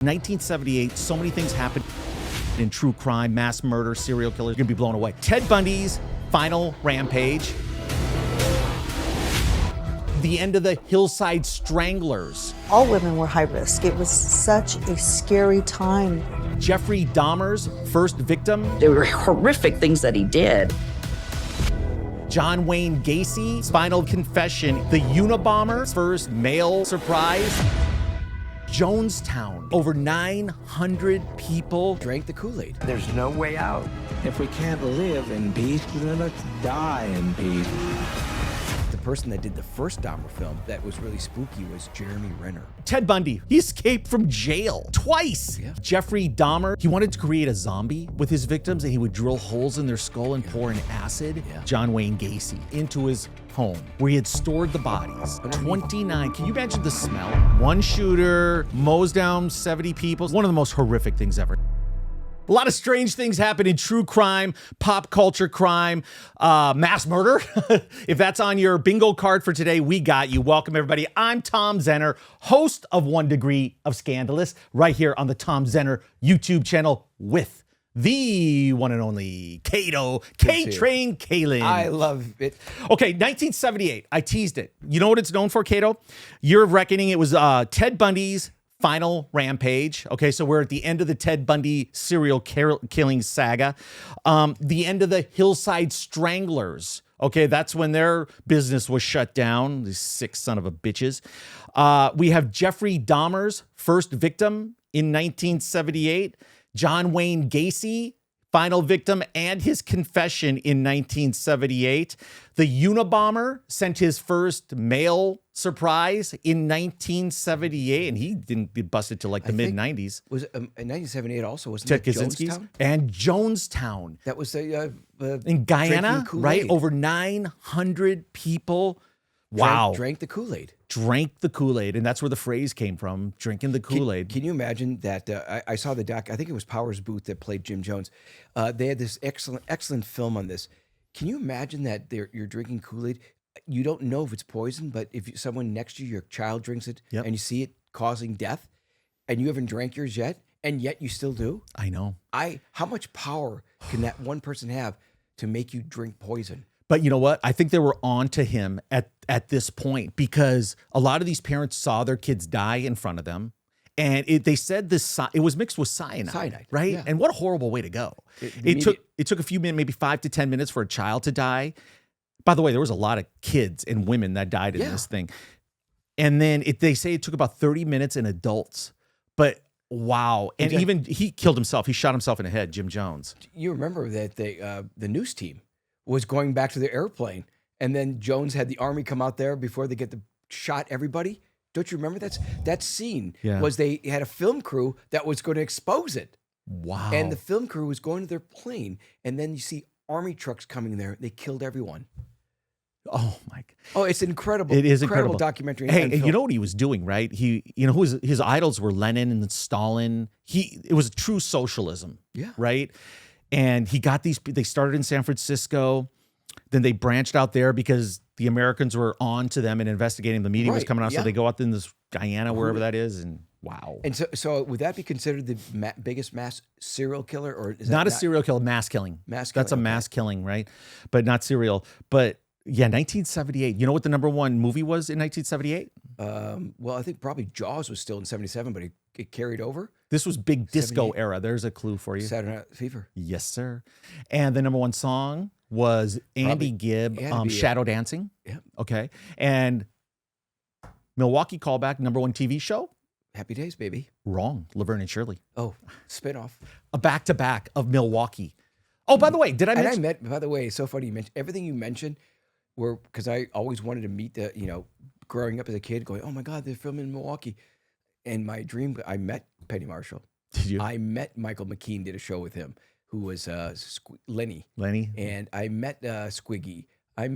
1978, so many things happened in true crime, mass murder, serial killers. You're gonna be blown away. Ted Bundy's final rampage. The end of the Hillside Stranglers. All women were high risk. It was such a scary time. Jeffrey Dahmer's first victim. There were horrific things that he did. John Wayne Gacy's final confession. The Unabomber's first male surprise. Jonestown, over 900 people drank the Kool-Aid. There's no way out. If we can't live in peace, then let's die in peace. The person that did the first Dahmer film that was really spooky was Jeremy Renner. Ted Bundy, he escaped from jail twice. Yeah. Jeffrey Dahmer, he wanted to create a zombie with his victims, and he would drill holes in their skull and pour in acid. Yeah. John Wayne Gacy into his home where he had stored the bodies. 29, can you imagine the smell? One shooter, mows down 70 people. One of the most horrific things ever. A lot of strange things happen in true crime, pop culture crime, mass murder. If that's on your bingo card for today, we got you. Welcome, everybody. I'm Tom Zenner, host of One Degree of Scandalous, right here on the Tom Zenner YouTube channel with the one and only Cabo, K-Train Kalin. I love it. Okay, 1978. I teased it. You know what it's known for, Cabo? Year of Reckoning. It was Ted Bundy's final rampage. Okay, so we're at the end of the Ted Bundy serial killing saga. The end of the Hillside Stranglers. Okay, that's when their business was shut down. These sick son of a bitches. We have Jeffrey Dahmer's first victim in 1978. John Wayne Gacy, final victim, and his confession in 1978. The Unabomber sent his first male surprise in 1978, and he didn't get busted till like the mid-90s. Was it, in 1978 also, wasn't Ted it Kaczynski's Jonestown? And Jonestown. That was In Guyana, right? Over 900 people. Wow. Drank the Kool-Aid. Drank the Kool-Aid, and that's where the phrase came from, drinking the Kool-Aid. Can you imagine that? I saw the doc. I think it was Powers Booth that played Jim Jones. They had this excellent film on this. Can you imagine that you're drinking Kool-Aid? You don't know if it's poison, but if someone next to you, your child drinks it, Yep. and you see it causing death, and you haven't drank yours yet, and yet you still do? I know. How much power can that one person have to make you drink poison? But you know what? I think they were on to him at this point because a lot of these parents saw their kids die in front of them. And they said it was mixed with cyanide, right? Yeah. And what a horrible way to go. It took a few minutes, maybe 5 to 10 minutes for a child to die. By the way, there was a lot of kids and women that died in this thing. And then they say it took about 30 minutes in adults. But wow. And even he killed himself. He shot himself in the head, Jim Jones. You remember that the news team was going back to the airplane, and then Jones had the army come out there before they shot everybody. Don't you remember that scene? Yeah. Was they had a film crew that was going to expose it. Wow. And the film crew was going to their plane, and then you see army trucks coming there. They killed everyone. Oh my God. Oh, it's incredible. It is incredible documentary. Hey, and and film. you know what he was doing, right? His idols were Lenin and Stalin. It was true socialism. Yeah. Right. And he got they started in San Francisco. Then they branched out there because the Americans were on to them and investigating. The media was coming out. Yeah. So they go out in this Guyana, wherever that is. And wow. And so would that be considered the biggest mass serial killer? Or is that not a serial killer, mass killing. Mass killing. That's a mass killing, right? But not serial. But yeah, 1978. You know what the number one movie was in 1978? Well, I think probably Jaws was still in 77, but it carried over. This was big disco era. There's a clue for you. Saturday Night Fever. Yes, sir. And the number one song was Andy Gibb, Shadow Dancing. Yeah. Okay. And Milwaukee callback, number one TV show. Happy Days, baby. Wrong. Laverne and Shirley. Oh, spinoff. A back-to-back of Milwaukee. Oh, by the way, did I mention? By the way, it's so funny you mentioned everything you mentioned because I always wanted to meet growing up as a kid going, oh my God, they're filming in Milwaukee. And my dream, I met Penny Marshall. Did you? I met Michael McKean, did a show with him, who was Lenny. And I met Squiggy. I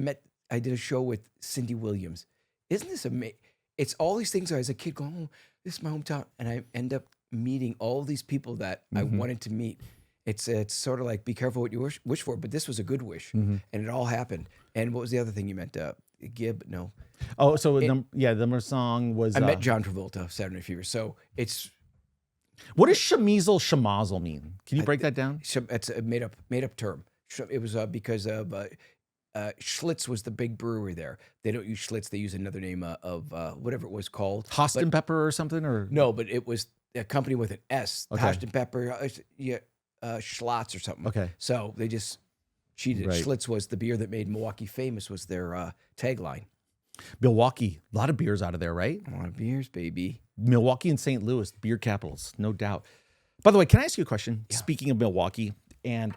did a show with Cindy Williams. Isn't this amazing? It's all these things I, as a kid, going, oh, this is my hometown. And I end up meeting all these people that I wanted to meet. It's sort of like, be careful what you wish for, but this was a good wish. And it all happened. And what was the other thing you meant? Gibb? No. Oh, so the number song was... I met John Travolta, Saturday Night Fever. So it's What does schmazel mean? Can you break that down? It's a made up term. It was because of Schlitz was the big brewery there. They don't use Schlitz; they use another name of whatever it was called. Pepper or something, or no, but it was a company with an S. Okay. Pepper, Schlotz or something. Okay. So they just cheated. Right. Schlitz was the beer that made Milwaukee famous. Was their tagline. Milwaukee, a lot of beers out of there, right? A lot of beers, baby. Milwaukee and St. Louis, beer capitals, no doubt. By the way, can I ask you a question? Yeah. Speaking of Milwaukee and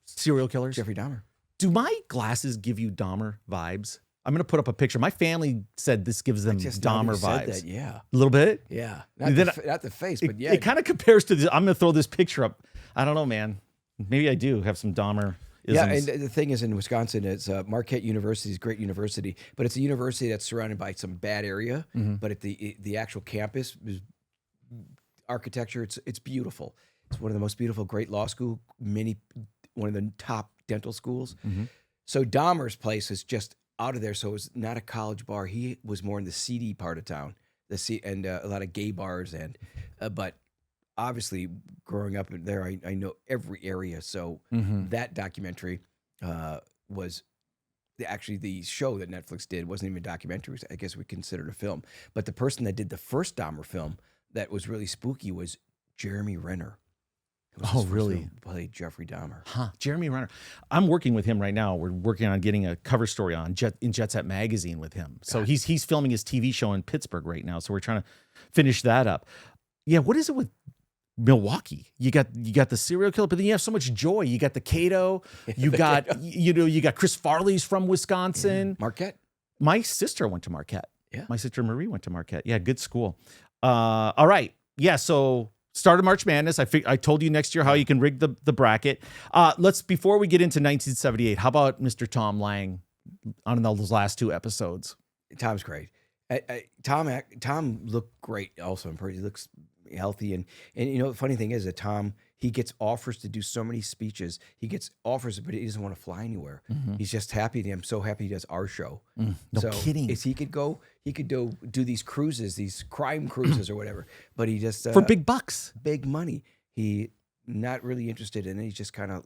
serial killers, Jeffrey Dahmer. do my glasses give you Dahmer vibes? I'm going to put up a picture. My family said this gives them Dahmer vibes. That, yeah. A little bit? Yeah. Then Not the face, but yeah. It kind of compares to I'm going to throw this picture up. I don't know, man. Maybe I do have some Dahmer isms. Yeah, and the thing is, in Wisconsin, it's Marquette University is a great university, but it's a university that's surrounded by some bad area. But at the actual campus, architecture, it's beautiful. It's one of the most beautiful, great law school, one of the top dental schools. So Dahmer's place is just out of there. So it's not a college bar. He was more in the seedy part of town, and a lot of gay bars, but obviously growing up there, I know every area. So that documentary was actually the show that Netflix did wasn't even a documentary. I guess we considered a film. But the person that did the first Dahmer film that was really spooky was Jeremy Renner. Oh, really? Played Jeffrey Dahmer. Huh. Jeremy Renner. I'm working with him right now. We're working on getting a cover story in Jet Set magazine with him. So he's filming his TV show in Pittsburgh right now. So we're trying to finish that up. Yeah, what is it with Milwaukee? You got the serial killer, but then you have so much joy. You got the Cabo. You got you got Chris Farley's from Wisconsin. Marquette. My sister went to Marquette. Yeah. My sister Marie went to Marquette. Yeah, good school. All right. Yeah, so started March Madness. I told you next year how you can rig the bracket. Before we get into 1978, how about Mr. Tom Lang on those last two episodes? Tom's great. Tom looked great also. He looks healthy. And the funny thing is that Tom, he gets offers to do so many speeches. He gets offers, but he doesn't want to fly anywhere. He's just happy. I'm so happy he does our show. No kidding. He could do these cruises, these crime cruises or whatever, but he just for big bucks, big money. He not really interested in it. He just kind of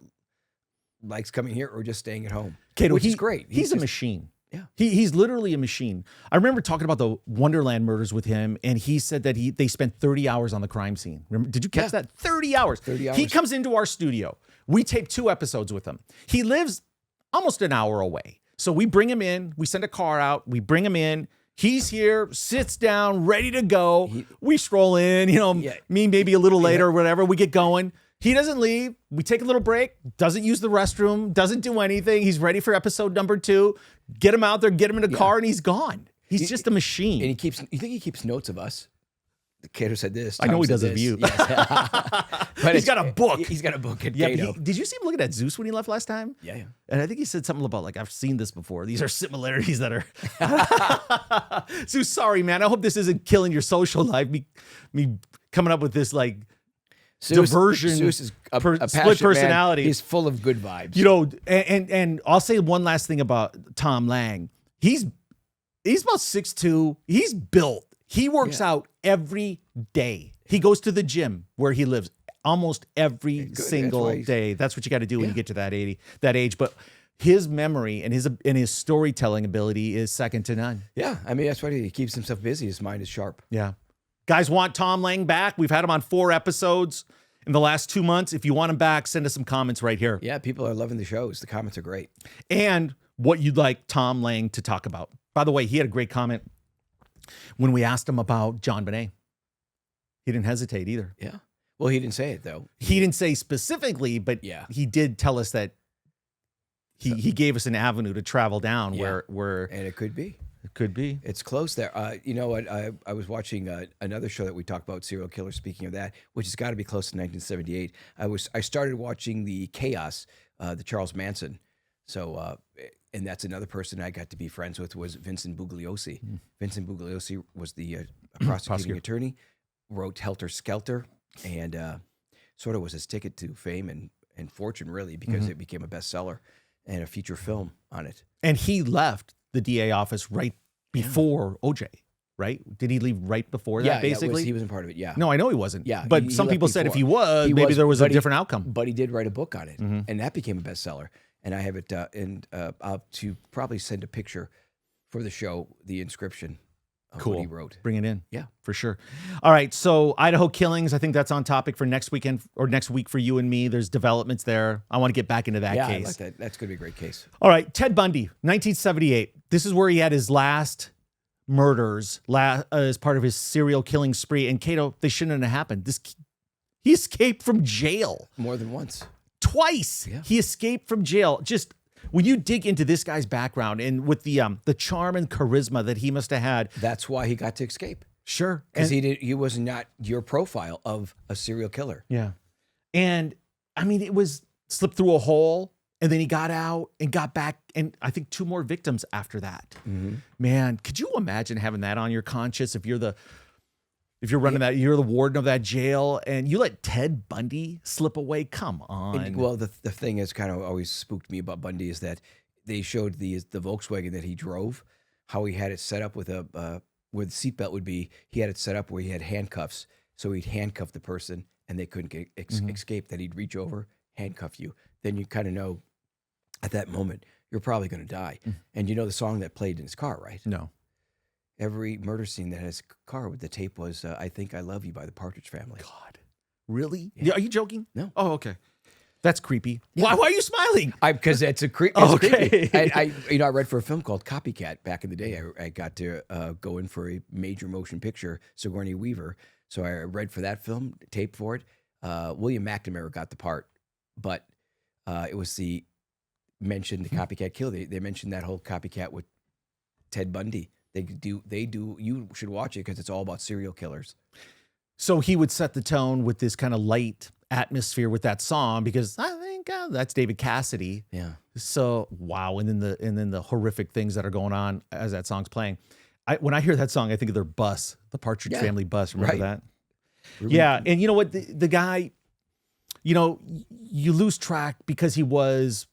likes coming here or just staying at home, which is great. He's a machine. Yeah, he's literally a machine. I remember talking about the Wonderland murders with him, and he said that they spent 30 hours on the crime scene. Remember, did you catch that? 30 hours. 30 hours. He comes into our studio. We tape 2 episodes with him. He lives almost an hour away. So we bring him in. We send a car out. We bring him in. He's here, sits down, ready to go. We stroll in, me maybe a little later or whatever. We get going. He doesn't leave. We take a little break, doesn't use the restroom, doesn't do anything. He's ready for episode number 2. Get him out there, get him in a car, and he's gone. He's just a machine. And you think he keeps notes of us? The Cato said this. I know he does of you. Yes. But he's got a book. He's got a book at Cato. Did you see him looking at Zeus when he left last time? Yeah. And I think he said something about, I've seen this before. These are similarities that are... Zeus, sorry, man. I hope this isn't killing your social life. Me coming up with this, diversion, Zeus is a split personality. Man. He's full of good vibes. And I'll say one last thing about Tom Lang. He's about 6'2". He's built. He works out every day. He goes to the gym where he lives almost every single day. That's what you got to do when you get to that age. But his memory and his storytelling ability is second to none. Yeah, I mean that's why he keeps himself busy. His mind is sharp. Yeah. Guys want Tom Lang back? We've had him on 4 episodes in the last 2 months. If you want him back, send us some comments right here. Yeah, people are loving the shows. The comments are great. And what you'd like Tom Lang to talk about. By the way, he had a great comment when we asked him about John Bonet. He didn't hesitate either. Yeah. Well, he didn't say it, though. He didn't say specifically, but he did tell us that he gave us an avenue to travel down where... And it could be. It could be. It's close there. You know what? I was watching another show that we talked about, serial killers, speaking of that, which has got to be close to 1978. I started watching the Chaos, the Charles Manson. So, and that's another person I got to be friends with was Vincent Bugliosi. Vincent Bugliosi was the prosecuting attorney, wrote Helter Skelter, and sort of was his ticket to fame and fortune, really, because it became a bestseller and a feature film on it. And he left the DA office right before OJ. right? Did he leave right before Yeah, that, basically? he wasn't part of it. Yeah. No, I know he wasn't. Yeah, But he some left people said if he before. was, He maybe there was a but he- different outcome. But he did write a book on it, Mm-hmm. and that became a bestseller. And I have it, I'll to probably send a picture for the show, the inscription of Cool. what he wrote. Bring it in. Yeah. For sure. All right. So Idaho killings, I think that's on topic for next weekend or next week for you and me. There's developments there. I want to get back into that Yeah, case. I like that. That's going to be a great case. All right. Ted Bundy, 1978. This is where he had his last murders as part of his serial killing spree. And Cato, they shouldn't have happened. He escaped from jail More than once. twice. Yeah. He escaped from jail. Just when you dig into this guy's background and with the charm and charisma that he must have had. That's why he got to escape. Sure. Because he was not your profile of a serial killer. Yeah. And I mean, it was slipped through a hole and then he got out and got back. And I think 2 more victims after that. Mm-hmm. Man, could you imagine having that on your conscience if you're running that, you're the warden of that jail and you let Ted Bundy slip away? Come on. And, well, the thing that's kind of always spooked me about Bundy is that they showed the Volkswagen that he drove, how he had it set up with where the seatbelt would be. He had it set up where he had handcuffs. So he'd handcuff the person and they couldn't get escape, that he'd reach over, handcuff you. Then you kind of know at that moment, you're probably going to die. And you know the song that played in his car, right? No. Every murder scene that has a car with the tape was I Think I Love You by the Partridge Family. God. Really? Yeah. Are you joking? No. Oh, okay. That's creepy. Why are you smiling? Because it's a creepy. Okay. I read for a film called Copycat back in the day. I got to go in for a major motion picture, Sigourney Weaver. So I read for that film, tape for it. William McNamara got the part, but it was the copycat kill. They mentioned that whole copycat with Ted Bundy. They do. You should watch it because it's all about serial killers. So he would set the tone with this kind of light atmosphere with that song because I think that's David Cassidy. Yeah. So wow, and then the horrific things that are going on as that song's playing. When I hear that song, I think of their bus, the Partridge Family bus. Remember that? Yeah, and you know what? The guy, you lose track because he was,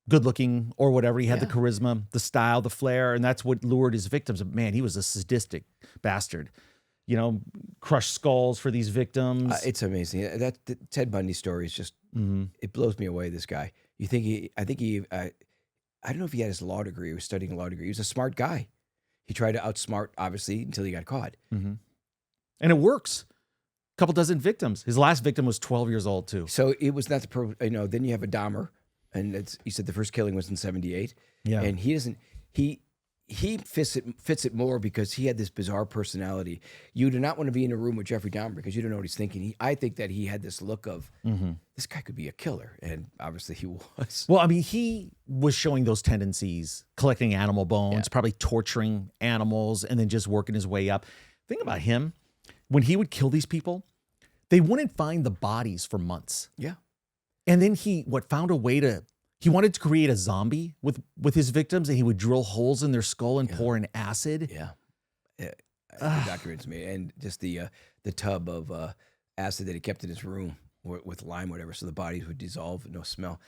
good looking or whatever. He had the charisma, the style, the flair, and that's what lured his victims. Man, he was a sadistic bastard. Crushed skulls for these victims. It's amazing. The Ted Bundy story is just, it blows me away, this guy. I don't know if he had his law degree. He was studying a law degree. He was a smart guy. He tried to outsmart, obviously, until he got caught. Mm-hmm. And it works. A couple dozen victims. His last victim was 12 years old, too. So it was not then you have a Dahmer, and you said the first killing was in 78. Yeah. And he fits it more because he had this bizarre personality. You do not want to be in a room with Jeffrey Dahmer because you don't know what he's thinking. I think that he had this look of, this guy could be a killer. And obviously he was. Well, I mean, he was showing those tendencies, collecting animal bones, probably torturing animals, and then just working his way up. Think about him. When he would kill these people, they wouldn't find the bodies for months. Yeah. And then he found a way to... He wanted to create a zombie with his victims, and he would drill holes in their skull and pour in acid. Yeah. It documents me. And just the tub of acid that he kept in his room with lime, whatever, so the bodies would dissolve, no smell.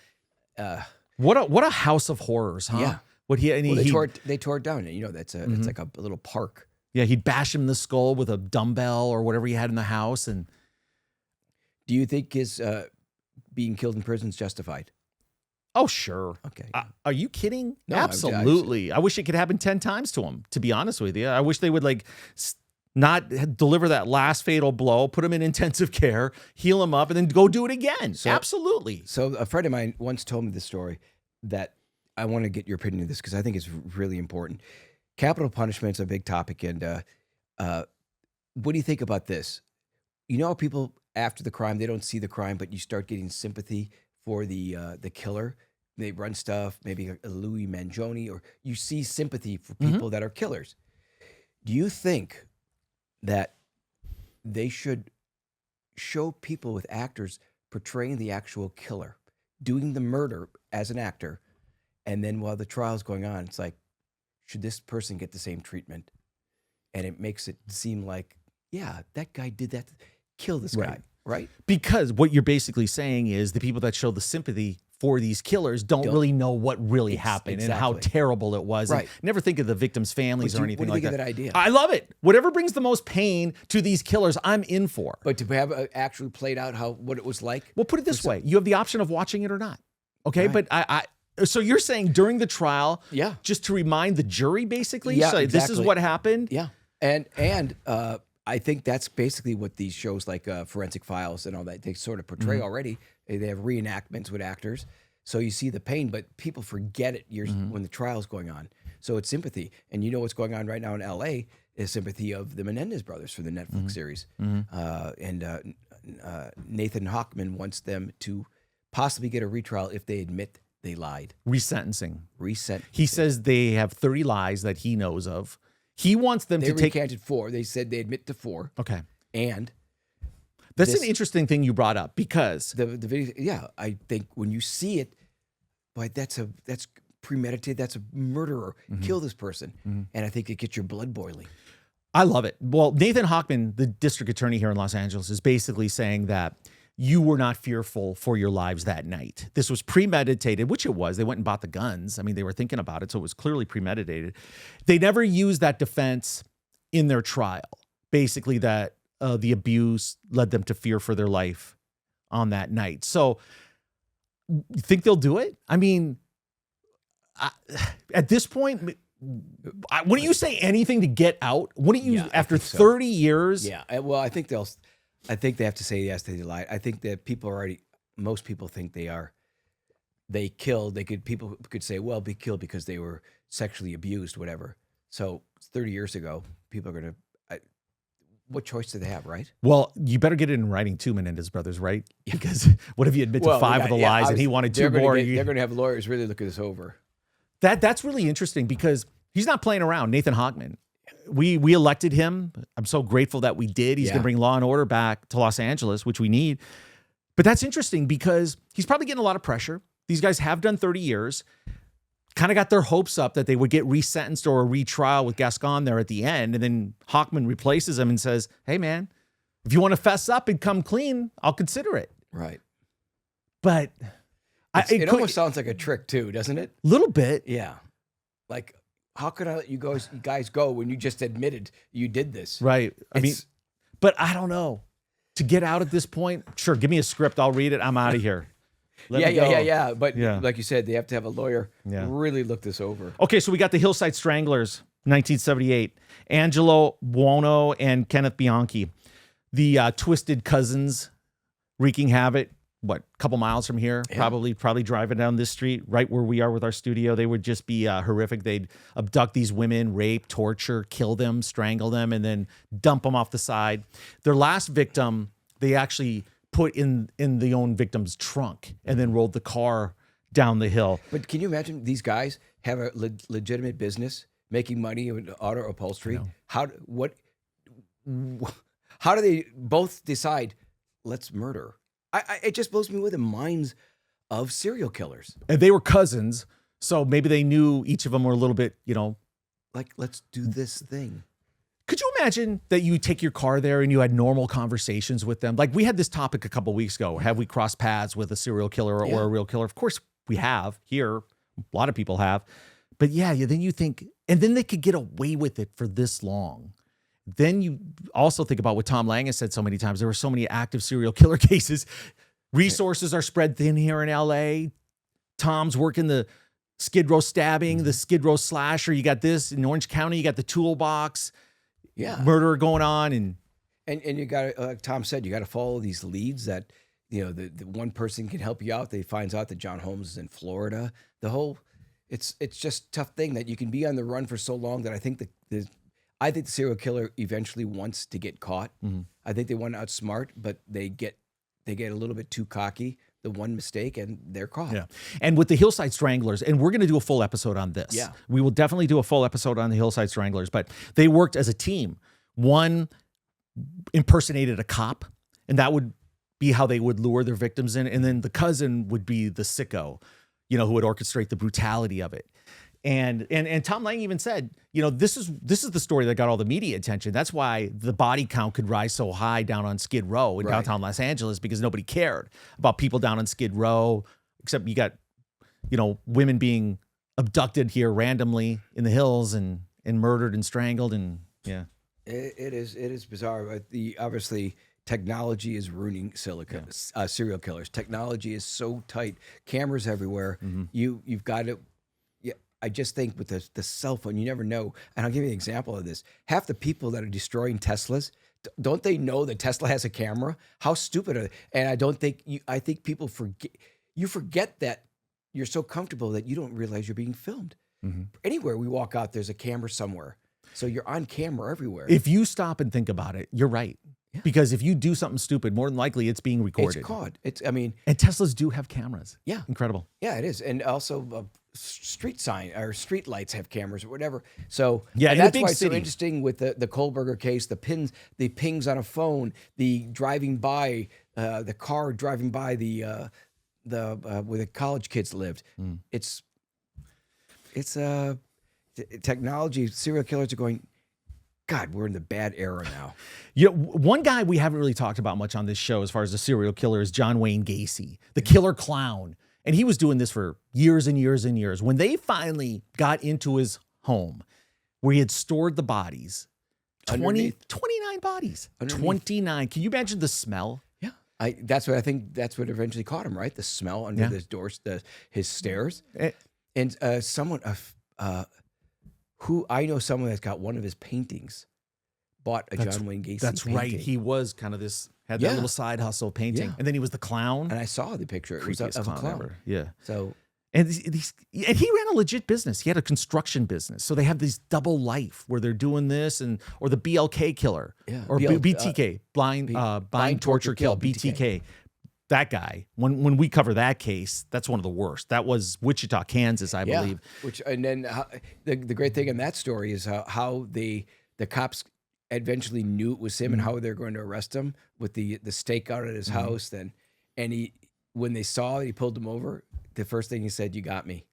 What a house of horrors, huh? Yeah. They tore it down. And, that's it's like a little park. Yeah, he'd bash him in the skull with a dumbbell or whatever he had in the house. And do you think his being killed in prison is justified? Oh, sure. Okay. Are you kidding? No, absolutely. I wish it could happen 10 times to him, to be honest with you. I wish they would not deliver that last fatal blow, put him in intensive care, heal him up, and then go do it again. Absolutely. So a friend of mine once told me this story that I want to get your opinion of this because I think it's really important. Capital punishment's a big topic. And what do you think about this? How people after the crime, they don't see the crime, but you start getting sympathy for the killer. They run stuff, maybe a Louis Mangione, or you see sympathy for people that are killers. Do you think that they should show people with actors portraying the actual killer, doing the murder as an actor, and then while the trial's going on, it's like, should this person get the same treatment? And it makes it seem like, yeah, that guy did that, kill this guy. Right? Because what you're basically saying is the people that show the sympathy for these killers don't really know what really happened and how terrible it was. Right. And never think of the victims' families or anything like that. What do you think of that idea? I love it. Whatever brings the most pain to these killers, I'm in for. But to have actually played out what it was like. Well, put it this way: you have the option of watching it or not. Okay, right. But so you're saying during the trial, just to remind the jury, basically, so this is what happened. Yeah, and I think that's basically what these shows like Forensic Files and all that, they sort of portray already. They have reenactments with actors. So you see the pain, but people forget it when the trial's going on. So it's sympathy. And you know what's going on right now in L.A. is sympathy of the Menendez brothers for the Netflix series. And Nathan Hochman wants them to possibly get a retrial if they admit they lied. Resentencing. He says they have 30 lies that he knows of. He wants them to take... They recanted 4. They said they admit to 4. Okay. And... That's an interesting thing you brought up because... The video, I think when you see it, boy, that's premeditated. That's a murderer. Kill this person. And I think it gets your blood boiling. I love it. Well, Nathan Hochman, the district attorney here in Los Angeles, is basically saying that you were not fearful for your lives that night. This was premeditated, which it was. They went and bought the guns. I mean, they were thinking about it, so it was clearly premeditated. They never used that defense in their trial. Basically, that the abuse led them to fear for their life on that night. So, you think they'll do it? I mean, at this point, wouldn't you say anything to get out? Wouldn't you, after 30 years? Yeah. Well, I think they have to say yes, they lied. I think that most people think they killed. People could say, well, be killed because they were sexually abused, whatever. So 30 years ago, people are going to, what choice do they have, right? Well, you better get it in writing too, Menendez brothers, right? Because what if you admit to 5 of the lies and he wanted 2 more? They're going to have lawyers really look this over. That's really interesting because he's not playing around, Nathan Hochman. We elected him. I'm so grateful that we did. He's going to bring law and order back to Los Angeles, which we need. But that's interesting because he's probably getting a lot of pressure. These guys have done 30 years. Kind of got their hopes up that they would get resentenced or a retrial with Gascon there at the end. And then Hochman replaces him and says, hey, man, if you want to fess up and come clean, I'll consider it. Right. But it almost sounds like a trick too, doesn't it? A little bit. Yeah. Like, how could I let you guys go when you just admitted you did this? Right. I mean, but I don't know. To get out at this point, sure, give me a script. I'll read it. I'm out of here. Yeah. But like you said, they have to have a lawyer really look this over. Okay, so we got the Hillside Stranglers, 1978. Angelo Buono and Kenneth Bianchi. The twisted cousins wreaking havoc. A couple miles from here, probably driving down this street, right where we are with our studio. They would just be horrific. They'd abduct these women, rape, torture, kill them, strangle them, and then dump them off the side. Their last victim, they actually put in the own victim's trunk and then rolled the car down the hill. But can you imagine these guys have a legitimate business making money with auto upholstery? How do they both decide, let's murder? It just blows me away, the minds of serial killers. And they were cousins, so maybe they knew each of them were a little bit, like, let's do this thing. Could you imagine that you take your car there and you had normal conversations with them? Like we had this topic a couple weeks ago. Have we crossed paths with a serial killer or a real killer? Of course we have here. A lot of people have. But then you think, and then they could get away with it for this long. Then you also think about what Tom Lang has said so many times. There were so many active serial killer cases. Resources are spread thin here in LA. Tom's working the Skid Row stabbing, the Skid Row slasher. You got this in Orange County. You got the toolbox. Murder going on, and you got to, like Tom said, you got to follow these leads that the one person can help you out. They finds out that John Holmes is in Florida. It's just a tough thing that you can be on the run for so long that I think the serial killer eventually wants to get caught. I think they want to outsmart, but they get a little bit too cocky. The one mistake and they're caught. Yeah. And with the Hillside Stranglers, and we're going to do a full episode on this. Yeah. We will definitely do a full episode on the Hillside Stranglers, but they worked as a team. One impersonated a cop, and that would be how they would lure their victims in. And then the cousin would be the sicko, who would orchestrate the brutality of it. And Tom Lang even said, this is the story that got all the media attention. That's why the body count could rise so high down on Skid Row in downtown Los Angeles, because nobody cared about people down on Skid Row except you got, women being abducted here randomly in the hills and murdered and strangled. And yeah, it is bizarre. But obviously technology is ruining serial killers. Technology is so tight, cameras everywhere. You've got to. Yeah, I just think with the cell phone, you never know. And I'll give you an example of this. Half the people that are destroying Teslas, don't they know that Tesla has a camera? How stupid are they? And I think people forget that you're so comfortable that you don't realize you're being filmed. Anywhere we walk out, there's a camera somewhere. So you're on camera everywhere. If you stop and think about it, you're right. Yeah. Because if you do something stupid, more than likely it's being recorded. It's caught. And Teslas do have cameras. Yeah. Incredible. Yeah, it is. And also street sign or street lights have cameras or whatever. So yeah, and in that's a big why it's city. so interesting with the Kohlberger case, the pings on a phone, the driving by, the car driving by the where the college kids lived. It's technology. Serial killers are going, God, we're in the bad era now. One guy we haven't really talked about much on this show as far as the serial killer is John Wayne Gacy, the killer clown. And he was doing this for years and years and years. When they finally got into his home where he had stored the bodies, 29 bodies. Underneath. 29. Can you imagine the smell? Yeah. That's what eventually caught him, right? The smell under his doors, his stairs. And someone who I know, someone that's got one of his paintings, bought a John Wayne Gacy That's painting. right. He was kind of had that little side hustle painting. Yeah. And then he was the clown. And I saw the picture. It was of a clown. Ever. Yeah. So, and he ran a legit business. He had a construction business. So they have this double life where they're doing this or the BLK killer. Yeah. Or BTK, bind, torture, kill, BTK. That guy, when we cover that case, that's one of the worst. That was Wichita, Kansas, I believe. And then the great thing in that story is how the cops eventually knew it was him and how they're going to arrest him with the stakeout at his house. When they saw it, he pulled him over. The first thing he said, "You got me."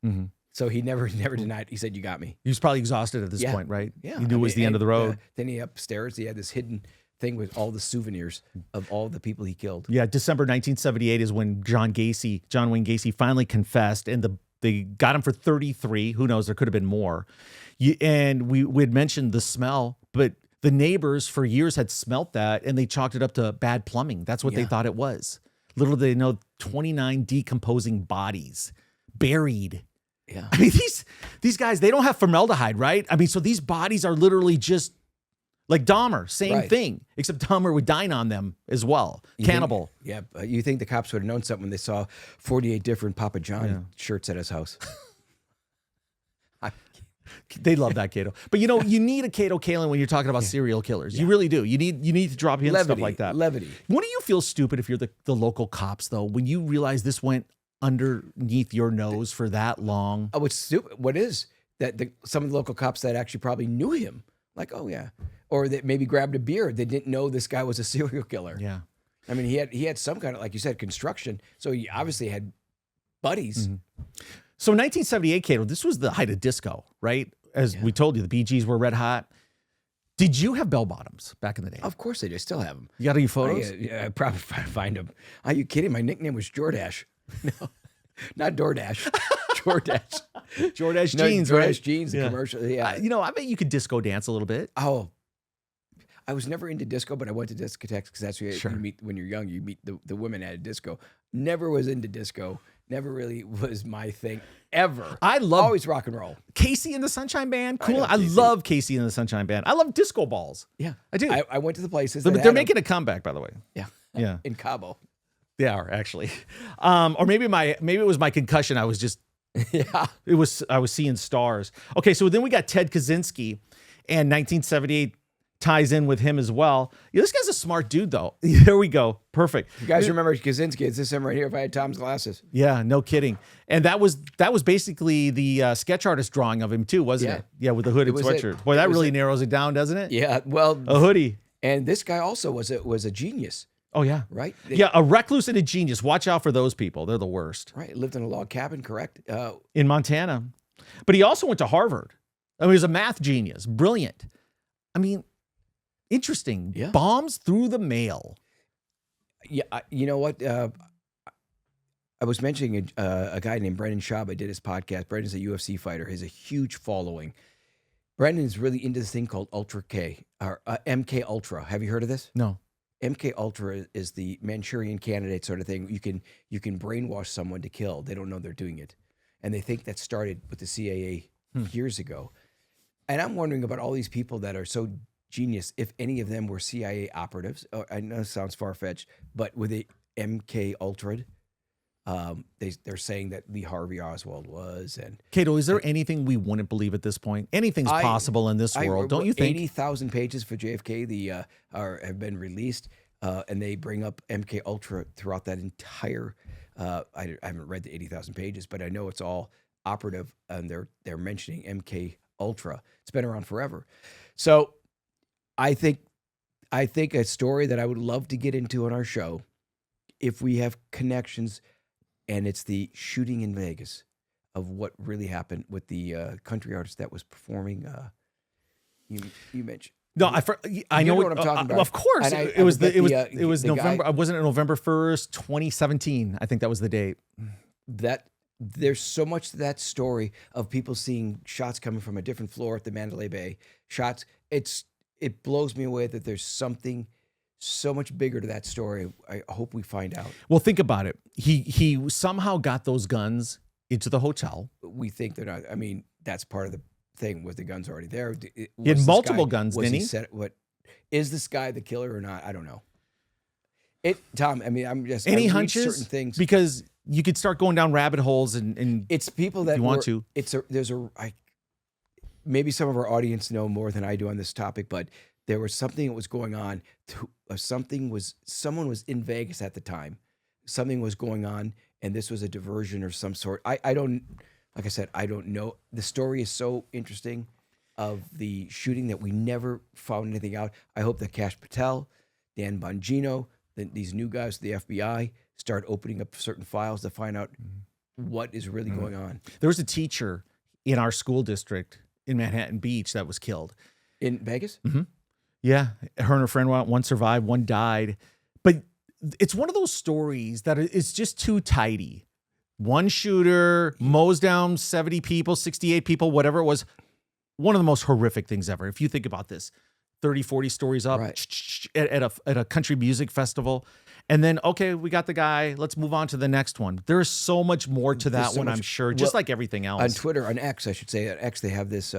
So he never denied. He said, "You got me." He was probably exhausted at this point, right? Yeah, he knew it was the end of the road. Then upstairs, he had this hidden thing with all the souvenirs of all the people he killed. Yeah, December 1978 is when John Wayne Gacy finally confessed, and they got him for 33. Who knows? There could have been more. And we had mentioned the smell, but the neighbors for years had smelt that, and they chalked it up to bad plumbing. That's what they thought it was. Little did they know, 29 decomposing bodies buried. Yeah, I mean, these guys, they don't have formaldehyde, right? I mean, so these bodies are literally just like Dahmer, same thing, except Dahmer would dine on them as well. Cannibal. You think the cops would have known something when they saw 48 different Papa John shirts at his house. They love that, Cato. But you need a Cato Kalin when you're talking about serial killers. You really do. You need to drop in stuff like that. Levity. Wouldn't you feel stupid if you're the local cops, though, when you realize this went underneath your nose for that long? Oh, what's stupid? What is that? Some of the local cops that actually probably knew him, like, oh yeah, or that maybe grabbed a beer. They didn't know this guy was a serial killer. Yeah, I mean, he had some kind of, like you said, construction. So he obviously had buddies. So 1978, Cato, this was the height of disco, right? As we told you, the Bee Gees were red hot. Did you have bell bottoms back in the day? Of course I do. I still have them. You got any photos? I probably find them. Are you kidding? My nickname was Jordash. No, not DoorDash. Jordash. Jordash jeans, right? Jordash jeans, the commercial. Yeah. I bet you could disco dance a little bit. Oh, I was never into disco, but I went to discotheques because that's where you meet when you're young. You meet the women at a disco. Never was into disco. Never really was my thing ever. I love always rock and roll. Casey and the Sunshine Band. Cool. I love Casey and the Sunshine Band. I love disco balls. Yeah, I do. I went to the places. They're making a comeback, by the way. Yeah. Yeah. In Cabo. They are actually. Or maybe it was my concussion. I was just I was seeing stars. Okay, so then we got Ted Kaczynski, and 1978 ties in with him as well. Yeah, this guy's a smart dude, though. There we go. Perfect. You guys remember Kaczynski? It's this him right here. If I had Tom's glasses. Yeah, no kidding. And that was basically the sketch artist drawing of him too, wasn't it? Yeah, with the hooded sweatshirt. Boy, that really narrows it down, doesn't it? Yeah. Well, a hoodie. And this guy also was a genius. Oh yeah. Right. A recluse and a genius. Watch out for those people. They're the worst. Right. Lived in a log cabin. Correct. In Montana, but he also went to Harvard. I mean, he was a math genius. Brilliant. I mean. Interesting. Yeah. Bombs through the mail. Yeah. You know what? I was mentioning a guy named Brendan Schaub. I did his podcast. Brendan's a UFC fighter. He has a huge following. Brendan's really into this thing called Ultra K, or MK Ultra. Have you heard of this? No. MK Ultra is the Manchurian Candidate sort of thing. You can brainwash someone to kill. They don't know they're doing it, and they think that started with the CIA years ago. And I'm wondering about all these people that are so genius. If any of them were CIA operatives, I know it sounds far fetched, but with the MK Ultra, they're saying that Lee Harvey Oswald was. And Cato, is there anything we wouldn't believe at this point? Anything's possible in this world, don't you think? 80,000 pages for JFK have been released, and they bring up MK Ultra throughout that entire. I haven't read the 80,000 pages, but I know it's all operative, and they're mentioning MK Ultra. It's been around forever, so I think a story that I would love to get into on our show, if we have connections. And it's the shooting in Vegas of what really happened with the country artist that was performing. You mentioned. No, I know what I'm talking about. Of course, And it was November. guy, Wasn't it November 1st, 2017? I think that was the date. That there's so much to that story of people seeing shots coming from a different floor at the Mandalay Bay. Shots. It blows me away that there's something so much bigger to that story. I hope we find out. Well, think about it. He somehow got those guns into the hotel. We think they're not. I mean, that's part of the thing. Was the guns already there? He had multiple guns, didn't he? What is this guy the killer or not? I don't know. Tom. I mean, I'm just any I read hunches certain things because you could start going down rabbit holes and it's people that you want to. Maybe some of our audience know more than I do on this topic, but there was something that was going on. Someone was in Vegas at the time. Something was going on, and this was a diversion of some sort. I don't, like I said, I don't know. The story is so interesting of the shooting that we never found anything out. I hope that Kash Patel, Dan Bongino, these new guys, the FBI, start opening up certain files to find out what is really going on. There was a teacher in our school district in Manhattan Beach that was killed. In Vegas? Mm-hmm. Yeah. Her and her friend, one survived, one died. But it's one of those stories that it's just too tidy. One shooter mows down 70 people, 68 people, whatever it was. One of the most horrific things ever. If you think about this, 30, 40 stories up at a country music festival. And then, okay, we got the guy. Let's move on to the next one. There is so much more to that one, I'm sure, just like everything else. On Twitter, on X, I should say, at X, they have this,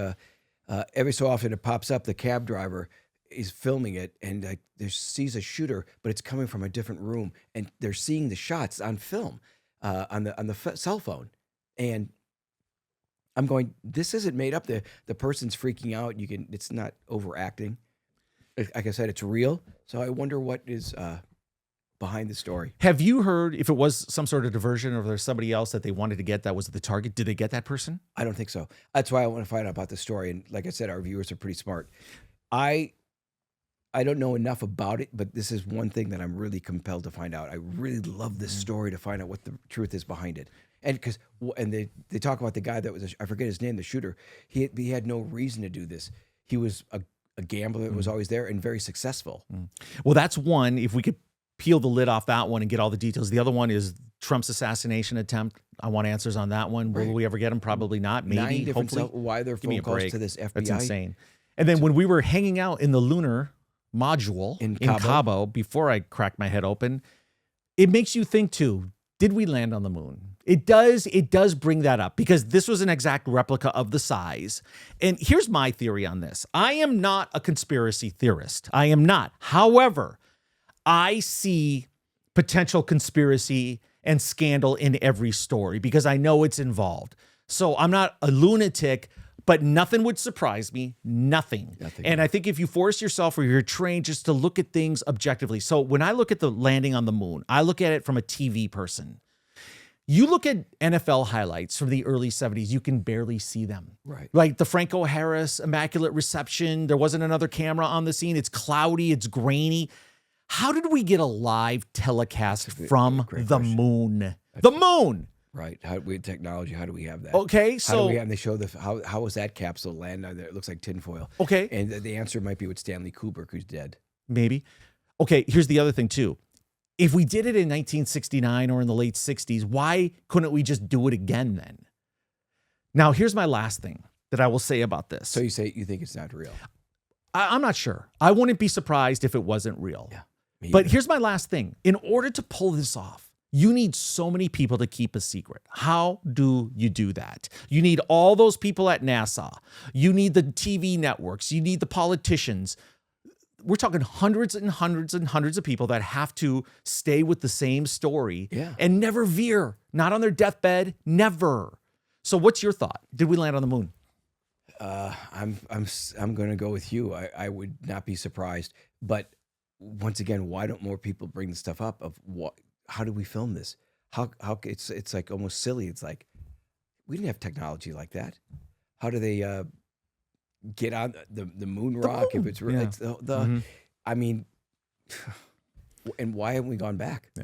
every so often it pops up, the cab driver is filming it, and sees a shooter, but it's coming from a different room, and they're seeing the shots on film, on the cell phone. And I'm going, this isn't made up. The person's freaking out. It's not overacting. Like I said, it's real. So I wonder what is behind the story. Have you heard if it was some sort of diversion or there's somebody else that they wanted to get that was the target? Did they get that person? I don't think so. That's why I want to find out about the story. And like I said, our viewers are pretty smart. I don't know enough about it, but this is one thing that I'm really compelled to find out. I really love this story to find out what the truth is behind it. And they talk about the guy that was, I forget his name, the shooter. He had no reason to do this. He was a gambler that was always there and very successful. Well, that's one. If we could peel the lid off that one and get all the details. The other one is Trump's assassination attempt. I want answers on that one. Will we ever get them? Probably not. Maybe. Hopefully. Why they're phone calls to this FBI? That's insane. And then when we were hanging out in the lunar module in Cabo, before I cracked my head open, it makes you think too, did we land on the moon? It does bring that up because this was an exact replica of the size. And here's my theory on this. I am not a conspiracy theorist. I am not. However, I see potential conspiracy and scandal in every story because I know it's involved. So I'm not a lunatic, but nothing would surprise me. Nothing. And I think if you force yourself or you're trained just to look at things objectively. So when I look at the landing on the moon, I look at it from a TV person. You look at NFL highlights from the early 70s, you can barely see them. Right. Like the Franco Harris Immaculate Reception. There wasn't another camera on the scene. It's cloudy. It's grainy. How did we get a live telecast from the moon? The moon. Right. Technology, how do we have that? Okay, so... How do we have, and they show how was that capsule land on there? It looks like tinfoil. Okay. And the answer might be with Stanley Kubrick, who's dead. Maybe. Okay, here's the other thing, too. if we did it in 1969 or in the late 60s, why couldn't we just do it again then? Now, here's my last thing that I will say about this. So you think it's not real? I'm not sure. I wouldn't be surprised if it wasn't real. Yeah. But here's my last thing. In order to pull this off, you need so many people to keep a secret. How do you do that? You need all those people at NASA. You need the TV networks. You need the politicians. We're talking hundreds and hundreds and hundreds of people that have to stay with the same story and never veer, not on their deathbed, never. So what's your thought? Did we land on the moon? I'm going to go with you. I would not be surprised. But once again, why don't more people bring the stuff up of how do we film this? How it's like almost silly. It's like, we didn't have technology like that. How do they get on the moon rock if it's real? It's I mean, and why haven't we gone back? Yeah.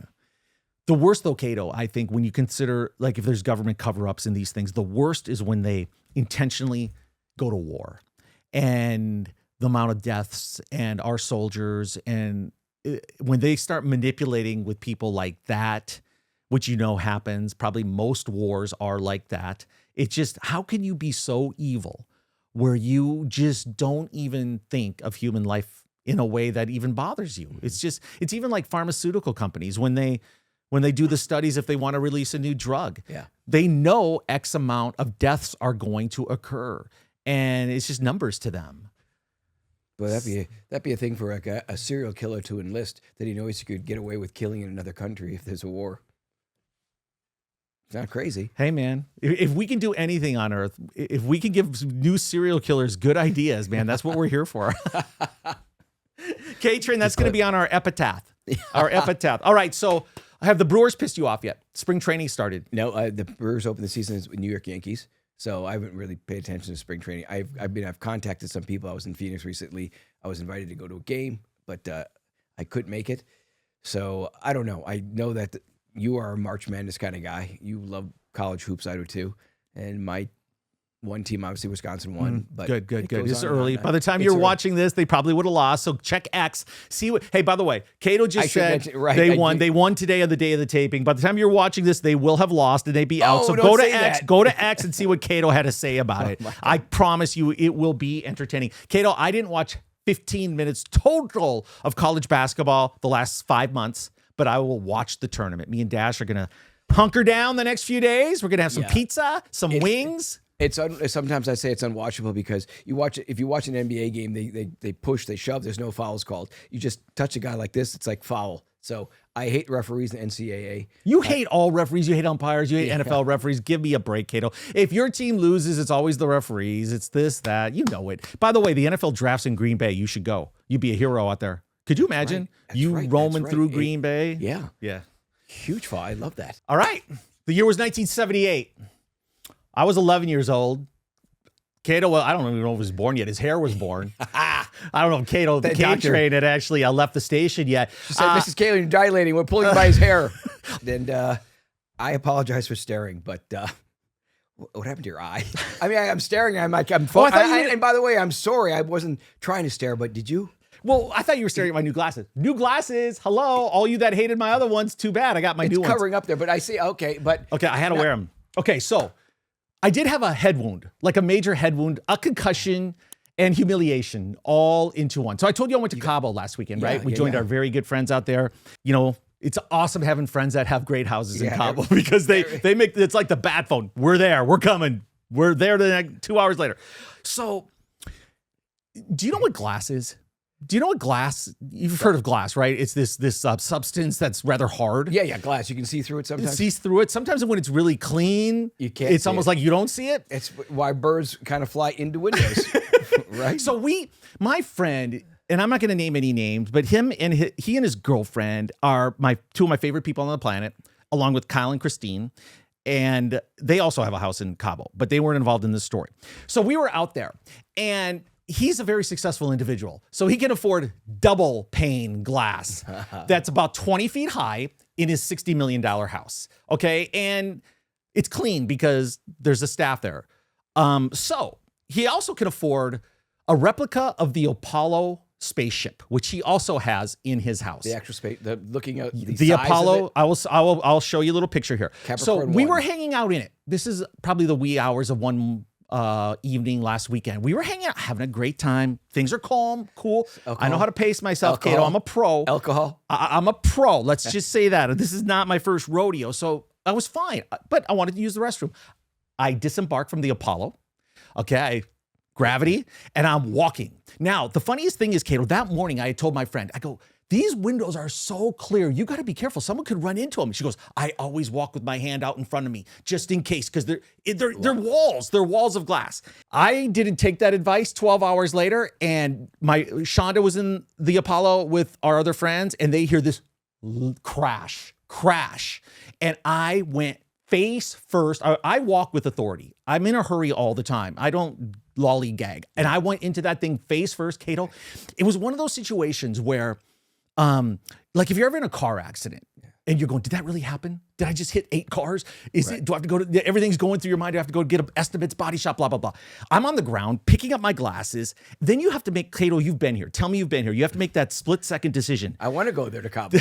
The worst though, Cato, I think when you consider, like, if there's government cover-ups in these things, the worst is when they intentionally go to war, and the amount of deaths and our soldiers, and when they start manipulating with people like that, which happens, probably most wars are like that. It's just, how can you be so evil where you just don't even think of human life in a way that even bothers you? It's even like pharmaceutical companies when they do the studies, if they want to release a new drug, they know X amount of deaths are going to occur, and it's just numbers to them. Well, that'd be a thing for like a serial killer to enlist, that he knows he could get away with killing in another country if there's a war. It's not crazy. Hey, man, if we can do anything on Earth, if we can give new serial killers good ideas, man, that's what we're here for. Katrin, that's going to be on our epitaph. Our epitaph. All right, so have the Brewers pissed you off yet? Spring training started. No, the Brewers opened the season with New York Yankees, so I haven't really paid attention to spring training. I've contacted some people. I was in Phoenix recently. I was invited to go to a game, but I couldn't make it. So I don't know. I know that you are a March Madness kind of guy. You love college hoops, I do too. And my one team, obviously Wisconsin won. But good. It's early. By the time you're watching this, they probably would have lost. So check X. See what. Hey, by the way, Cato just said they won. They won today on the day of the taping. By the time you're watching this, they will have lost and they'd be out. So go to X. Go to X and see what Cato had to say about it. I promise you, it will be entertaining. Cato, I didn't watch 15 minutes total of college basketball the last 5 months, but I will watch the tournament. Me and Dash are gonna hunker down the next few days. We're gonna have some pizza, some wings. Sometimes I say it's unwatchable because if you watch an NBA game, they push, they shove, there's no fouls called. You just touch a guy like this, it's like foul. So I hate referees in NCAA. You hate all referees, you hate umpires, you hate NFL referees. Give me a break, Cato. If your team loses, it's always the referees. It's this, that, you know it. By the way, the NFL drafts in Green Bay. You should go. You'd be a hero out there. Could you imagine roaming through Green Bay? Yeah. Yeah. Huge fall. I love that. All right. The year was 1978. I was 11 years old. Cato, well, I don't even know if he was born yet. His hair was born. I don't know if Cato, the K-Train, had actually left the station yet. She said, Mrs. Kaler, you're dilating. We're pulling by his hair. And I apologize for staring, but what happened to your eye? I mean, I'm staring. I'm like, and by the way, I'm sorry. I wasn't trying to stare, but did you? Well, I thought you were staring at my new glasses. New glasses. Hello. All you that hated my other ones, too bad. I got my new ones. It's covering up there, but I see. Okay, I had to wear them. Okay, so I did have a head wound, like a major head wound, a concussion, and humiliation all into one. So I told you I went to Cabo last weekend, right? We joined our very good friends out there. You know, it's awesome having friends that have great houses in Cabo because they make, it's like the bat phone. We're there. We're coming. We're there the next 2 hours later. So do you know what glass is? Do you know what glass? You've heard of glass, right? It's this substance that's rather hard. Yeah, glass. You can see through it sometimes. See through it. Sometimes when it's really clean, you can't. It's almost like you don't see it. It's why birds kind of fly into windows, right? So my friend, and I'm not going to name any names, but he and his girlfriend are two of my favorite people on the planet, along with Kyle and Christine. And they also have a house in Cabo, but they weren't involved in this story. So we were out there, and he's a very successful individual. So he can afford double pane glass that's about 20 feet high in his $60 million house. Okay. And it's clean because there's a staff there. So he also can afford a replica of the Apollo spaceship, which he also has in his house. The actual space, looking at the size Apollo. of it. I'll show you a little picture here. So Capricorn we 1. were hanging out in it. This is probably the wee hours of one evening last weekend. We were hanging out, having a great time. Things are calm, cool. Alcohol. I know how to pace myself, Alcohol. Cato. I'm a pro. Alcohol. I'm a pro. Let's just say that. This is not my first rodeo, so I was fine. But I wanted to use the restroom. I disembarked from the Apollo. Okay, gravity, and I'm walking. Now, the funniest thing is, Cato, that morning I had told my friend, I go, these windows are so clear. You got to be careful. Someone could run into them. She goes, I always walk with my hand out in front of me just in case, because they're walls. They're walls of glass. I didn't take that advice. 12 hours later, and my Shonda was in the Apollo with our other friends, and they hear this crash, and I went face first. I walk with authority. I'm in a hurry all the time. I don't lollygag. And I went into that thing face first, Cato. It was one of those situations where, like if you're ever in a car accident and you're going, did that really happen? Did I just hit 8 cars? Do I have to go to, everything's going through your mind. Do I have to go get estimates, body shop, blah, blah, blah. I'm on the ground picking up my glasses. Then you have to make, Cato, you've been here. Tell me you've been here. You have to make that split-second decision. I want to go there to Cabo.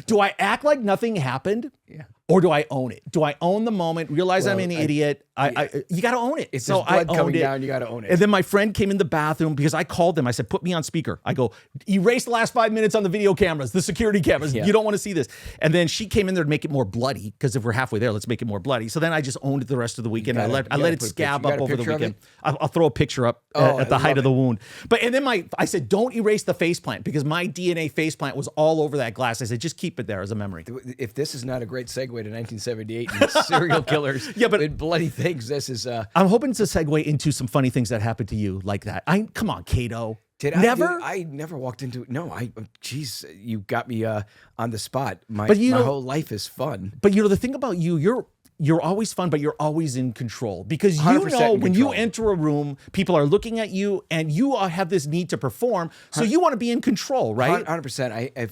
Do I act like nothing happened? Yeah. Or do I own it? Do I own the moment, realize I'm an idiot? You got to own it. If so there's blood I coming owned it. down, you got to own it. And then my friend came in the bathroom because I called them. I said, put me on speaker. I go, erase the last 5 minutes on the video cameras, the security cameras. Yeah. You don't want to see this. And then she came in there to make it more bloody because if we're halfway there, let's make it more bloody. So then I just owned it the rest of the weekend. I let it scab up over the weekend. I'll throw a picture up at the height of the wound. And then I said, don't erase the faceplant because my DNA faceplant was all over that glass. I said, just keep it there as a memory. If this is not a great segue to 1978 and serial killers and bloody things, this is... I'm hoping to segue into some funny things that happened to you like that. Come on, Cato. I never walked into... No, geez, you got me on the spot. My whole life is fun. But the thing about you're always fun, but you're always in control because when you enter a room, people are looking at you and you have this need to perform. So you want to be in control, right? 100%.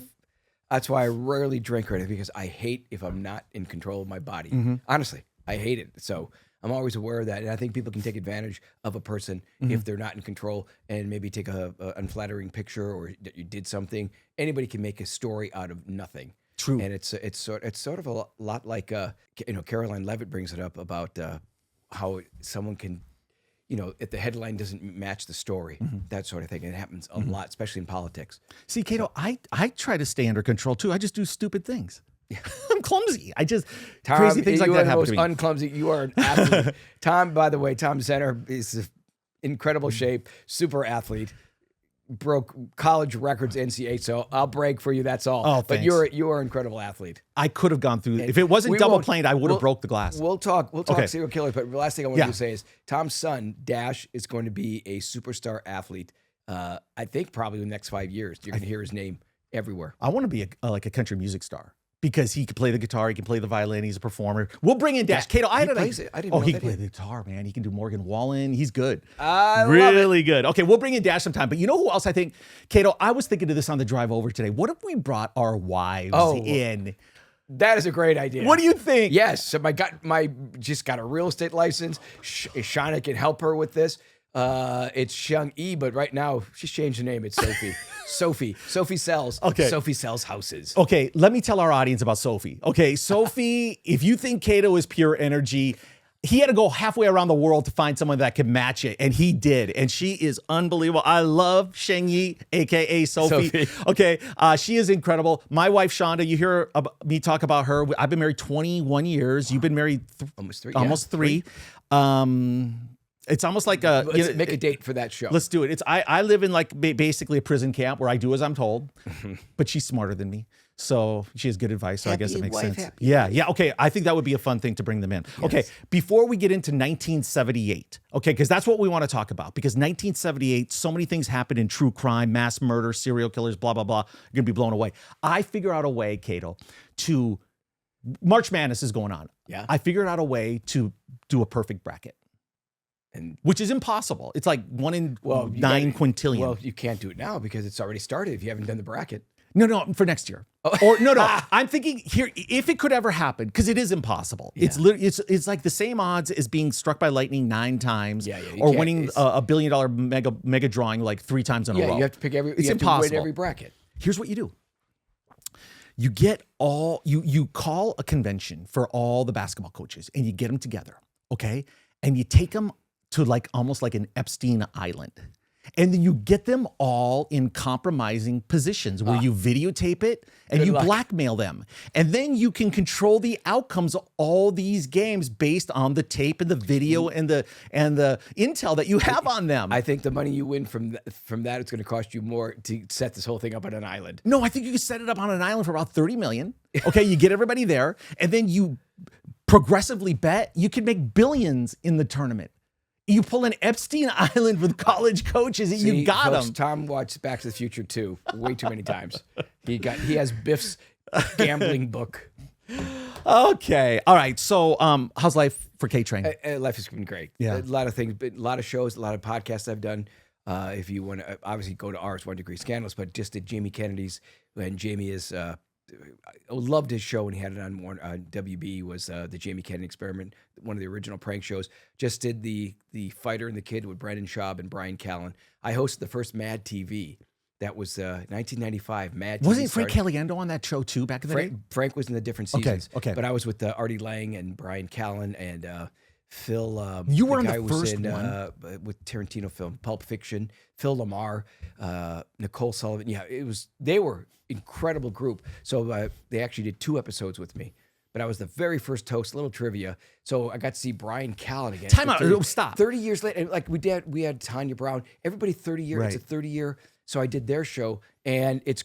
That's why I rarely drink or anything because I hate if I'm not in control of my body. Honestly, I hate it. So I'm always aware of that. And I think people can take advantage of a person if they're not in control and maybe take a unflattering picture or that you did something. Anybody can make a story out of nothing. True. And it's sort of a lot like, Caroline Levitt brings it up about how someone can, if the headline doesn't match the story, that sort of thing. And it happens a lot, especially in politics. See, Cato, I try to stay under control too. I just do stupid things. I'm clumsy. Crazy things like that happen to me. Unclumsy. You are an athlete. Tom, by the way, Tom Zenner is in incredible shape, super athlete. Broke college records, NCAA. So I'll brag for you. That's all. Oh, but you are an incredible athlete. I could have gone through. If it wasn't double planed, I would have broke the glass. We'll talk serial killers. But the last thing I want to say is Tom's son Dash is going to be a superstar athlete. I think probably in the next 5 years, you're going to hear his name everywhere. I want to be like a country music star. Because he can play the guitar, he can play the violin, he's a performer. We'll bring in Dash. Cato, he can play the guitar, man. He can do Morgan Wallen. He's good. Really good. Okay, we'll bring in Dash sometime. But you know who else I think? Cato, I was thinking of this on the drive over today. What if we brought our wives in? That is a great idea. What do you think? Yes. So just got a real estate license. Shauna can help her with this. It's Xiang Yi, but right now she's changed the name. It's Sophie. Sophie sells. Okay. Sophie sells houses. Okay, let me tell our audience about Sophie. Okay, Sophie, if you think Cato is pure energy, he had to go halfway around the world to find someone that could match it, and he did. And she is unbelievable. I love Xiang Yi, aka Sophie. Okay, she is incredible. My wife Shonda, you hear me talk about her. I've been married 21 years. Wow. You've been married almost three. It's almost like let's make a date for that show. Let's do it. I live in like basically a prison camp where I do as I'm told, but she's smarter than me. So she has good advice. So I guess it makes sense. Yeah. Okay. I think that would be a fun thing to bring them in. Yes. Okay. Before we get into 1978, okay, because that's what we want to talk about. Because 1978, so many things happened in true crime, mass murder, serial killers, blah, blah, blah. You're going to be blown away. I figure out a way, Cato, to March Madness is going on. Yeah. I figured out a way to do a perfect bracket. Which is impossible. It's like 1 in 9 quintillion. Well, you can't do it now because it's already started if you haven't done the bracket. No, for next year. Or no. I'm thinking here, if it could ever happen, because it is impossible. Yeah. It's like the same odds as being struck by lightning 9 times, or winning $1 billion mega drawing like 3 times in a row. Yeah, you have to pick it's impossible. To win every bracket. Here's what you do. You get you call a convention for all the basketball coaches, and you get them together, okay? And you take them to like almost like an Epstein Island. And then you get them all in compromising positions where you videotape it and you blackmail them. And then you can control the outcomes of all these games based on the tape and the video and the intel that you have on them. I think the money you win from that is going to cost you more to set this whole thing up on an island. No, I think you can set it up on an island for about $30 million. Okay, you get everybody there, and then you progressively bet you can make billions in the tournament. You pull an Epstein Island with college coaches, and you got them. Tom watched Back to the Future 2 way too many times. He has Biff's gambling book. Okay, all right. So, how's life for K-Train? Life has been great. Yeah, a lot of things, a lot of shows, a lot of podcasts I've done. If you want to, obviously go to ours, One Degree of Scandalous, but just did Jamie Kennedy's, and Jamie is. I loved his show when he had it on WB. Was the Jamie Kennedy Experiment, one of the original prank shows. Just did the Fighter and the Kid with Brendan Schaub and Brian Callen. I hosted the first Mad TV. That was 1995. Mad TV. Wasn't Frank Caliendo on that show too back in the day? Frank was in the different seasons. Okay. But I was with Artie Lang and Brian Callen and Phil. You were on the first one with Tarantino film, Pulp Fiction. Phil Lamar, Nicole Sullivan. Yeah, they were incredible group. So they actually did 2 episodes with me. But I was the very first host. A little trivia. So I got to see Brian Callen again. Time out. Stop. 30 years later, and like we had Tanya Brown. Everybody 30 years. Right. It's a 30-year. So I did their show, and it's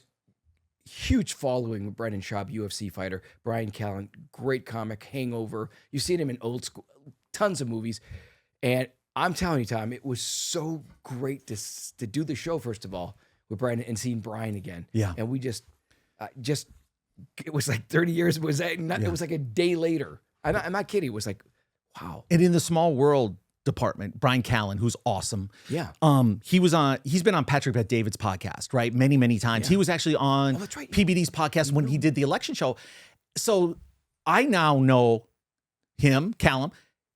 huge following with Brendan Schaub, UFC fighter. Brian Callen, great comic. Hangover. You've seen him in old school, tons of movies. And I'm telling you, Tom, it was so great to do the show, first of all, with Brian and seeing Brian again. Yeah. And we just it was like 30 years. It was like a day later. I'm not kidding. It was like, wow. And in the Small World department, Brian Callen, who's awesome. Yeah. He's been on Patrick Bet-David's podcast, right? Many, many times. Yeah. He was actually on PBD's podcast when he did the election show. So I now know him, Callum.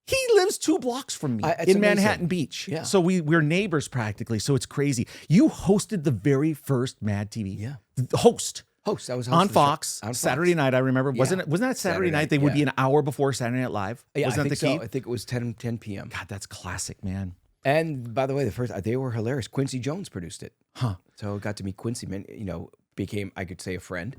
He lives 2 blocks from me in Manhattan Beach. Yeah. So we're neighbors practically. So it's crazy. You hosted the very first Mad TV. Yeah. Host. I was on Fox, Saturday night. I remember. Yeah. Wasn't that Saturday night? They would be an hour before Saturday Night Live. Yeah, Wasn't I that think the key? so. I think it was 10 p.m. God, that's classic, man. And by the way, they were hilarious. Quincy Jones produced it. Huh. So I got to meet Quincy. Became, I could say, a friend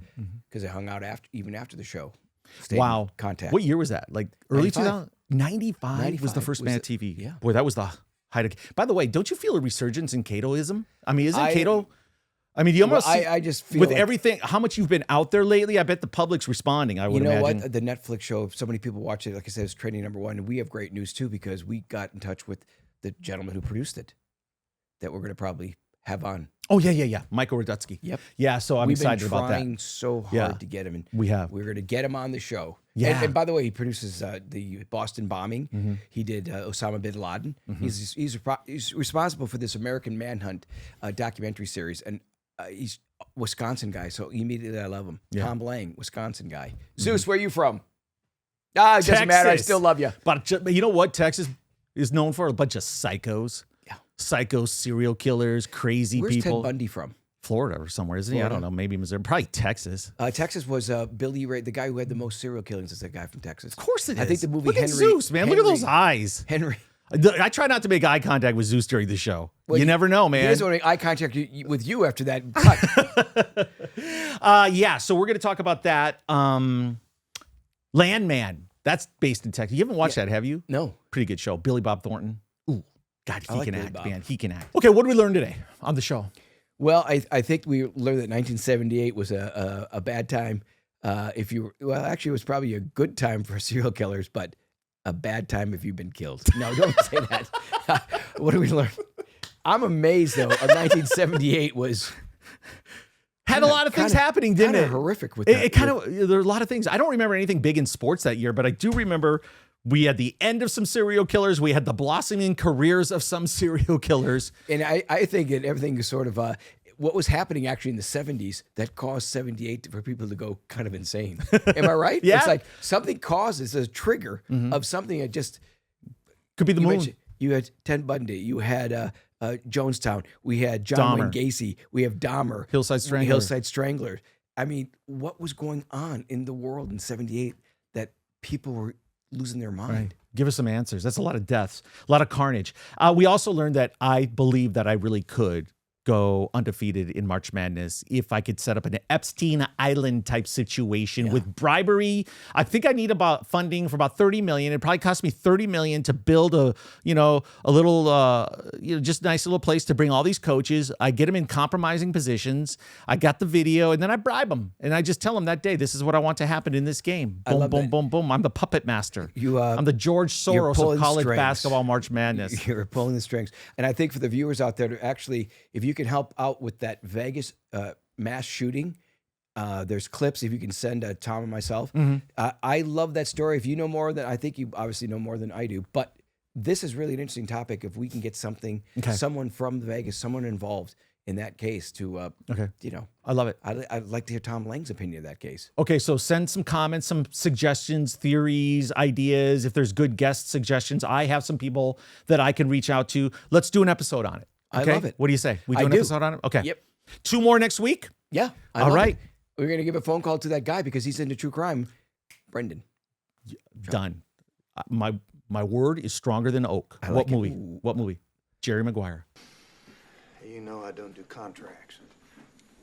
because I hung out even after the show. Stayed in contact. What year was that? Like early 2000? 95 was the first Mad TV. Yeah. Boy, that was the height of. By the way, don't you feel a resurgence in Catoism? I mean, isn't Cato? I mean, you almost. I just feel with everything, how much you've been out there lately. I bet the public's responding. I would imagine. What? The Netflix show. So many people watch it. Like I said, it's trending #1, and we have great news too because we got in touch with the gentleman who produced it. That we're going to probably have on. Oh yeah. Michael Radutsky. Yep. Yeah. So I'm excited about that. We've been trying so hard to get him, and we're going to get him on the show. Yeah. And by the way, he produces the Boston bombing. He did Osama bin Laden. He's responsible for this American Manhunt documentary series, and he's a Wisconsin guy. So immediately I love him. Yeah. Tom Lang, Wisconsin guy. Zeus, where are you from? It doesn't matter. I still love you. But you know what? Texas is known for a bunch of psychos. Yeah. Psychos, serial killers, crazy Where's people. Ted Bundy from? Florida or somewhere, isn't he? I don't know. Maybe Missouri. Probably Texas. Texas was Billy Ray, the guy who had the most serial killings is the guy from Texas. Of course it is. I think the movie Look Henry. at Zeus, man. Look at those eyes. Henry. I try not to make eye contact with Zeus during the show. Well, you never know, man. He doesn't want to make eye contact with you after that cut. Yeah, so we're going to talk about that. Landman. That's based in Texas. You haven't watched that, have you? No. Pretty good show. Billy Bob Thornton. Ooh, God, he can act, Bob. man. He can act. Okay, what did we learn today on the show? Well, I think we learned that 1978 was a bad time. Actually, it was probably a good time for serial killers, but a bad time if you've been killed. No, don't say that. What did we learn? I'm amazed, though. 1978 was... Had a lot of things happening, didn't it? Horrific with that. It kind of, there are a lot of things. I don't remember anything big in sports that year, but I do remember we had the end of some serial killers. We had the blossoming careers of some serial killers. And I think that everything is sort of, what was happening actually in the 70s that caused 78 for people to go kind of insane. Am I right? Yeah. It's like something causes a trigger of something that just Could be the moon. You had Ted Bundy. You had Jonestown. We had John Wayne Dahmer. Gacy. We have Dahmer. Hillside Stranglers. Hillside Stranglers. I mean, what was going on in the world in 78 that people were losing their mind? Right. Give us some answers. That's a lot of deaths, a lot of carnage. We also learned that I believe that I really could go undefeated in March Madness if I could set up an Epstein Island type situation with bribery. I think I need about funding for about $30 million. It probably cost me $30 million to build a little, just nice little place to bring all these coaches. I get them in compromising positions. I got the video, and then I bribe them, and I just tell them that day, this is what I want to happen in this game. Boom, boom, boom, boom. I'm the puppet master. I'm the George Soros of college basketball March Madness. You're pulling the strings. And I think for the viewers out there to actually, if you can help out with that Vegas mass shooting, there's clips if you can send Tom and myself. I love that story. If you know more than, I think you obviously know more than I do, but this is really an interesting topic. If we can get someone from Vegas, someone involved in that case to, I love it. I'd like to hear Tom Lang's opinion of that case. Okay, so send some comments, some suggestions, theories, ideas. If there's good guest suggestions, I have some people that I can reach out to. Let's do an episode on it. Okay? I love it. What do you say? We do an episode on it? Okay. Yep. 2 more next week? Yeah. All right. We're going to give a phone call to that guy because he's into true crime. Brendan. Done. My word is stronger than oak. What movie? What movie? Jerry Maguire. You know I don't do contracts.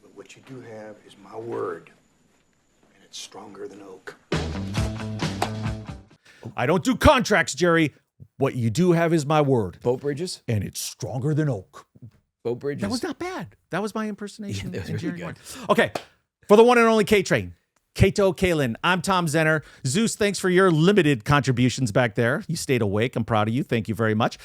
But what you do have is my word. And it's stronger than oak. I don't do contracts, Jerry. What you do have is my word. Boat Bridges? And it's stronger than oak. Boat Bridges. That was not bad. That was my impersonation. Yeah, that was really good. Okay. For the one and only K-Train, Kato Kalin, I'm Tom Zenner. Zeus, thanks for your limited contributions back there. You stayed awake. I'm proud of you. Thank you very much.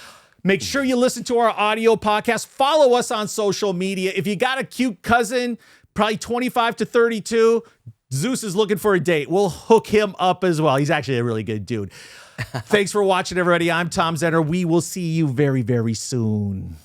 Make sure you listen to our audio podcast. Follow us on social media. If you got a cute cousin, probably 25 to 32, Zeus is looking for a date. We'll hook him up as well. He's actually a really good dude. Thanks for watching, everybody. I'm Tom Zenner. We will see you very, very soon.